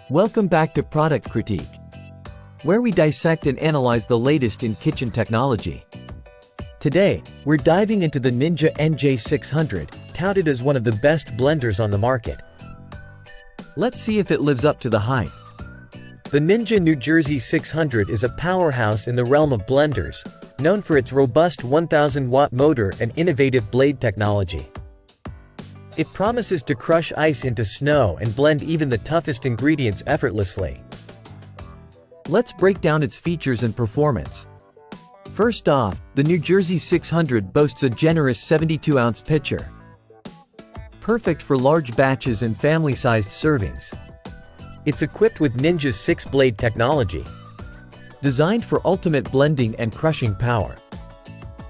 Welcome back to Product Critique, where we dissect and analyze the latest in kitchen technology. Today, we're diving into the Ninja NJ600, touted as one of the best blenders on the market. Let's see if it lives up to the hype. The Ninja NJ600 is a powerhouse in the realm of blenders, known for its robust 1000-watt motor and innovative blade technology. It promises to crush ice into snow and blend even the toughest ingredients effortlessly. Let's break down its features and performance. First off, the NJ600 boasts a generous 72-ounce pitcher, perfect for large batches and family-sized servings. It's equipped with Ninja's 6-blade technology, designed for ultimate blending and crushing power.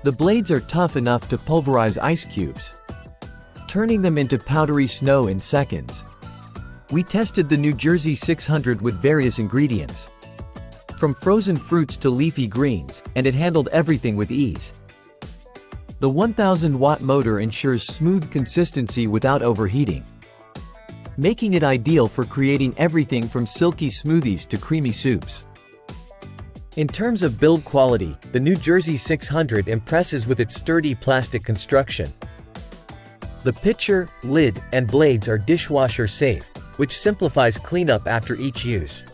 The blades are tough enough to pulverize ice cubes, turning them into powdery snow in seconds. We tested the NJ600 with various ingredients, from frozen fruits to leafy greens, and it handled everything with ease. The 1000-watt motor ensures smooth consistency without overheating, making it ideal for creating everything from silky smoothies to creamy soups. In terms of build quality, the NJ600 impresses with its sturdy plastic construction. The pitcher, lid, and blades are dishwasher safe, which simplifies cleanup after each use.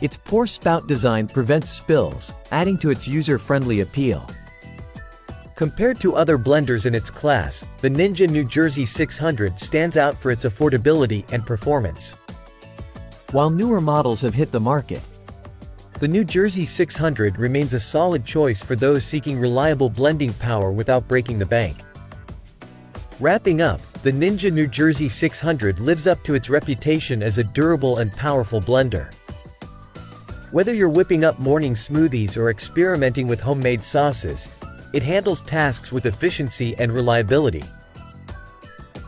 Its pour spout design prevents spills, adding to its user-friendly appeal. Compared to other blenders in its class, the Ninja NJ600 stands out for its affordability and performance. While newer models have hit the market, the NJ600 remains a solid choice for those seeking reliable blending power without breaking the bank. Wrapping up, the Ninja NJ600 lives up to its reputation as a durable and powerful blender. Whether you're whipping up morning smoothies or experimenting with homemade sauces, it handles tasks with efficiency and reliability.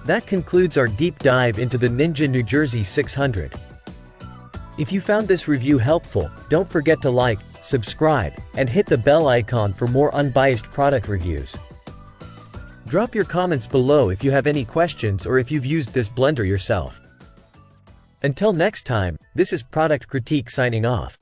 That concludes our deep dive into the Ninja NJ600. If you found this review helpful, don't forget to like, subscribe, and hit the bell icon for more unbiased product reviews. Drop your comments below if you have any questions or if you've used this blender yourself. Until next time, this is Product Critique signing off.